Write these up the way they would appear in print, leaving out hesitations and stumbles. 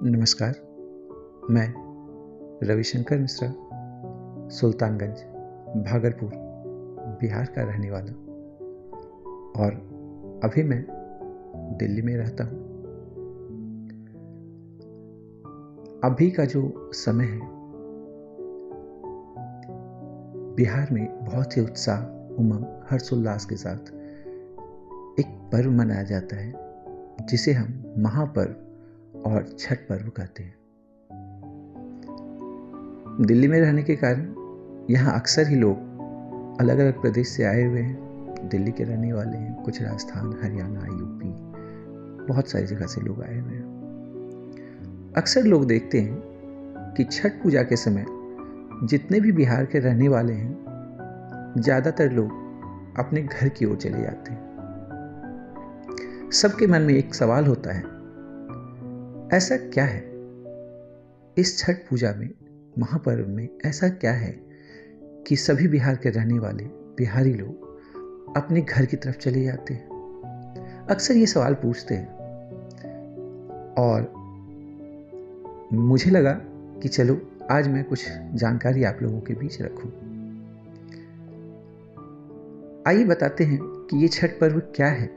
नमस्कार। मैं रविशंकर मिश्रा, सुल्तानगंज, भागलपुर, बिहार का रहने वाला और अभी मैं दिल्ली में रहता हूँ। अभी का जो समय है, बिहार में बहुत ही उत्साह, उमंग, हर्षोल्लास के साथ एक पर्व मनाया जाता है जिसे हम महापर्व और छठ पर्व कहते हैं। दिल्ली में रहने के कारण यहाँ अक्सर ही लोग अलग अलग प्रदेश से आए हुए हैं। दिल्ली के रहने वाले हैं, कुछ राजस्थान, हरियाणा, यूपी, बहुत सारी जगह से लोग आए हुए हैं। अक्सर लोग देखते हैं कि छठ पूजा के समय जितने भी बिहार के रहने वाले हैं, ज़्यादातर लोग अपने घर की ओर चले जाते हैं। सबके मन में एक सवाल होता है, ऐसा क्या है इस छठ पूजा में, महापर्व में, ऐसा क्या है कि सभी बिहार के रहने वाले बिहारी लोग अपने घर की तरफ चले जाते हैं? अक्सर ये सवाल पूछते हैं और मुझे लगा कि चलो आज मैं कुछ जानकारी आप लोगों के बीच रखूं। आइए बताते हैं कि ये छठ पर्व क्या है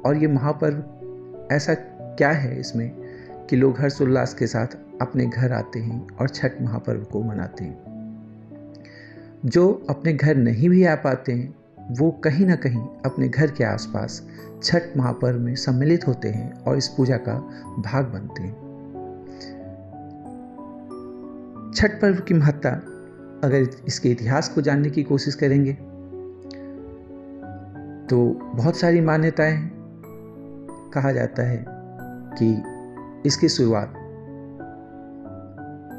और ये महापर्व ऐसा क्या है इसमें कि लोग हर्षोल्लास के साथ अपने घर आते हैं और छठ महापर्व को मनाते हैं। जो अपने घर नहीं भी आ पाते हैं, वो कहीं ना कहीं अपने घर के आसपास छठ महापर्व में सम्मिलित होते हैं और इस पूजा का भाग बनते हैं। छठ पर्व की महत्ता, अगर इसके इतिहास को जानने की कोशिश करेंगे तो बहुत सारी मान्यताएं हैं। कहा जाता है कि इसकी शुरुआत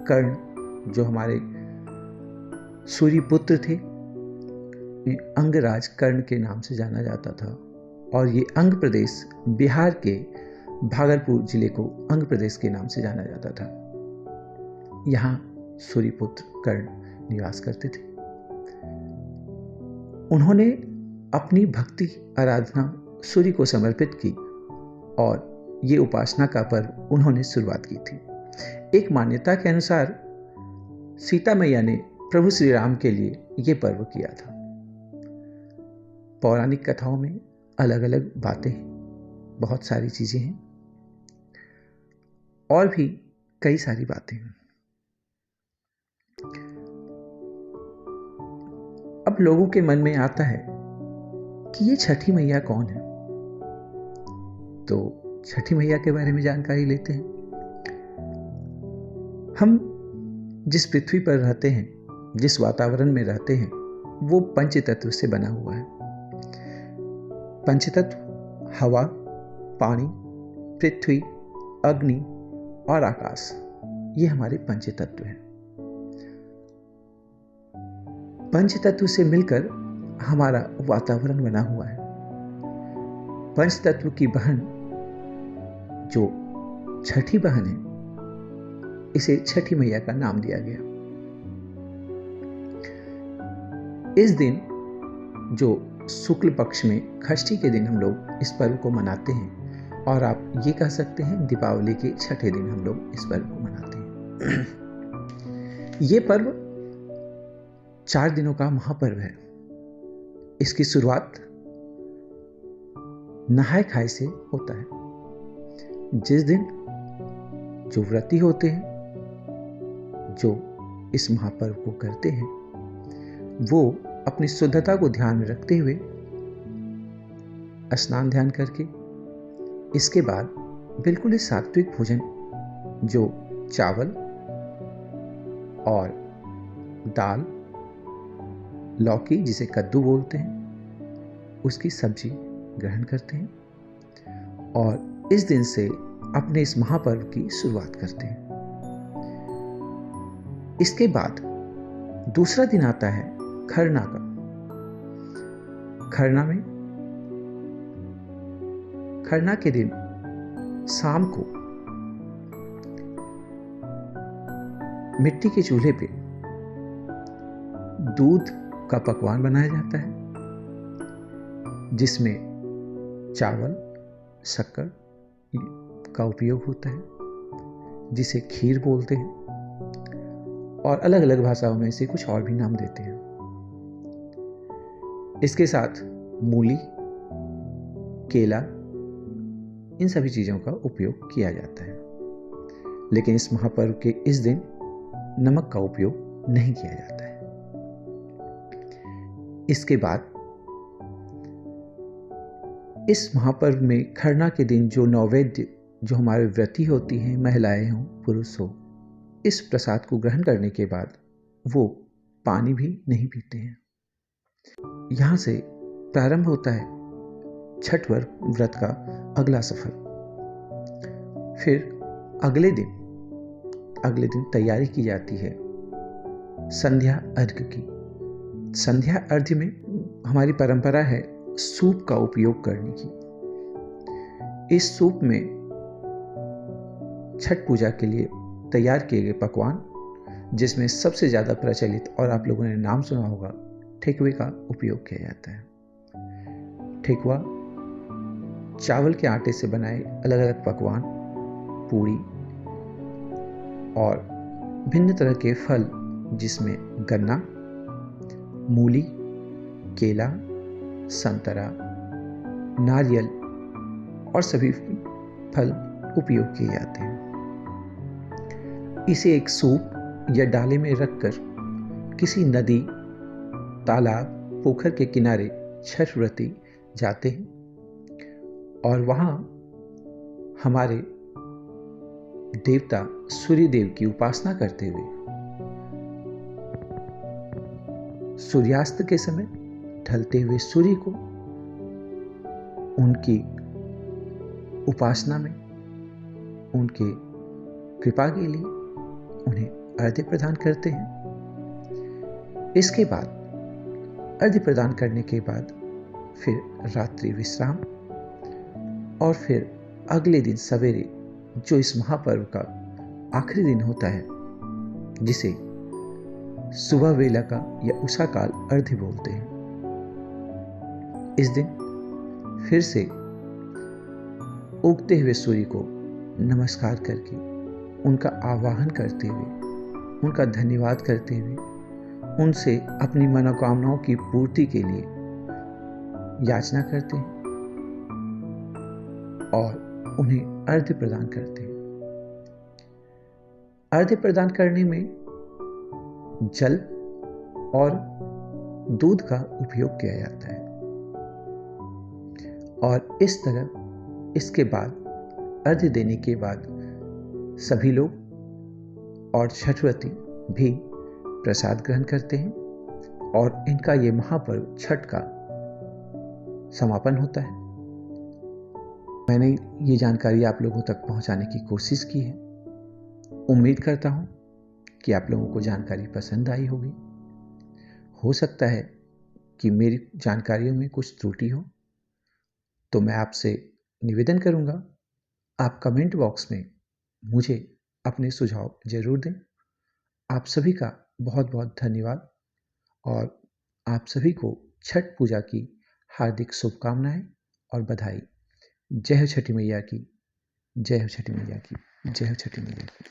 कर्ण, जो हमारे सूर्यपुत्र थे, अंगराज कर्ण के नाम से जाना जाता था और ये अंग प्रदेश बिहार के भागलपुर जिले को अंग प्रदेश के नाम से जाना जाता था। यहाँ सूर्यपुत्र कर्ण निवास करते थे। उन्होंने अपनी भक्ति आराधना सूर्य को समर्पित की और ये उपासना का पर्व उन्होंने शुरुआत की थी। एक मान्यता के अनुसार सीता मैया ने प्रभु श्री राम के लिए ये पर्व किया था। पौराणिक कथाओं में अलग अलग बातें हैं, बहुत सारी चीजें हैं और भी कई सारी बातें हैं। अब लोगों के मन में आता है कि ये छठी मैया कौन है, तो छठी मैया के बारे में जानकारी लेते हैं। हम जिस पृथ्वी पर रहते हैं, जिस वातावरण में रहते हैं, वो पंचतत्व से बना हुआ है। पंचतत्व हवा, पानी, पृथ्वी, अग्नि और आकाश, ये हमारे पंचतत्व हैं। पंचतत्व से मिलकर हमारा वातावरण बना हुआ है। पंचतत्व की बहन जो छठी बहन है, इसे छठी मैया का नाम दिया गया। इस दिन, जो शुक्ल पक्ष में षष्ठी के दिन हम लोग इस पर्व को मनाते हैं और आप ये कह सकते हैं दीपावली के छठे दिन हम लोग इस पर्व को मनाते हैं। ये पर्व 4 दिनों का महापर्व है। इसकी शुरुआत नहाय खाए से होता है। जिस दिन जो व्रती होते हैं, जो इस महापर्व को करते हैं, वो अपनी शुद्धता को ध्यान में रखते हुए स्नान ध्यान करके इसके बाद बिल्कुल ही सात्विक भोजन, जो चावल और दाल, लौकी जिसे कद्दू बोलते हैं, उसकी सब्जी ग्रहण करते हैं और इस दिन से अपने इस महापर्व की शुरुआत करते हैं। इसके बाद दूसरा दिन आता है खरना का। खरना के दिन शाम को मिट्टी के चूल्हे पे दूध का पकवान बनाया जाता है, जिसमें चावल, शक्कर का उपयोग होता है, जिसे खीर बोलते हैं, और अलग अलग भाषाओं में इसे कुछ और भी नाम देते हैं। इसके साथ मूली, केला, इन सभी चीज़ों का उपयोग किया जाता है। लेकिन इस महापर्व के इस दिन नमक का उपयोग नहीं किया जाता है। इसके बाद इस महापर्व में खरना के दिन जो नैवेद्य, जो हमारे व्रती होती हैं, महिलाएं हों पुरुष हो, इस प्रसाद को ग्रहण करने के बाद वो पानी भी नहीं पीते हैं। यहाँ से प्रारंभ होता है छठ व्रत का अगला सफर। फिर अगले दिन तैयारी की जाती है संध्या अर्घ्य की। संध्या अर्घ्य में हमारी परंपरा है सूप का उपयोग करने की। इस सूप में छठ पूजा के लिए तैयार किए गए पकवान, जिसमें सबसे ज़्यादा प्रचलित और आप लोगों ने नाम सुना होगा, ठेकुए का उपयोग किया जाता है। ठेकुआ चावल के आटे से बनाए अलग अलग पकवान, पूरी और भिन्न तरह के फल, जिसमें गन्ना, मूली, केला, संतरा, नारियल और सभी फल उपयोग किए जाते हैं। इसे एक सूप या डाले में रखकर किसी नदी, तालाब, पोखर के किनारे छठ व्रती जाते हैं और वहाँ हमारे देवता सूर्य देव की उपासना करते हुए सूर्यास्त के समय ढलते हुए सूर्य को उनकी उपासना में, उनके कृपा के लिए उन्हें अर्घ्य प्रदान करते हैं। इसके बाद अर्घ्य प्रदान करने के बाद फिर रात्रि विश्राम, और फिर अगले दिन सवेरे, जो इस महापर्व का आखिरी दिन होता है, जिसे सुबह वेला का या उषा काल अर्घ्य बोलते हैं, इस दिन फिर से उगते हुए सूर्य को नमस्कार करके, उनका आवाहन करते हुए, उनका धन्यवाद करते हुए, उनसे अपनी मनोकामनाओं की पूर्ति के लिए याचना करते हैं और उन्हें अर्घ्य प्रदान करते हैं। अर्घ्य प्रदान करने में जल और दूध का उपयोग किया जाता है और इस तरह इसके बाद अर्घ्य देने के बाद सभी लोग और छठव्रती भी प्रसाद ग्रहण करते हैं और इनका ये महापर्व छठ का समापन होता है। मैंने ये जानकारी आप लोगों तक पहुंचाने की कोशिश की है। उम्मीद करता हूं कि आप लोगों को जानकारी पसंद आई होगी। हो सकता है कि मेरी जानकारियों में कुछ त्रुटि हो, तो मैं आपसे निवेदन करूंगा, आप कमेंट बॉक्स में मुझे अपने सुझाव जरूर दें। आप सभी का बहुत बहुत धन्यवाद और आप सभी को छठ पूजा की हार्दिक शुभकामनाएं और बधाई। जय हो छठी मैया की, जय हो छठी मैया की, जय हो छठी मैया की।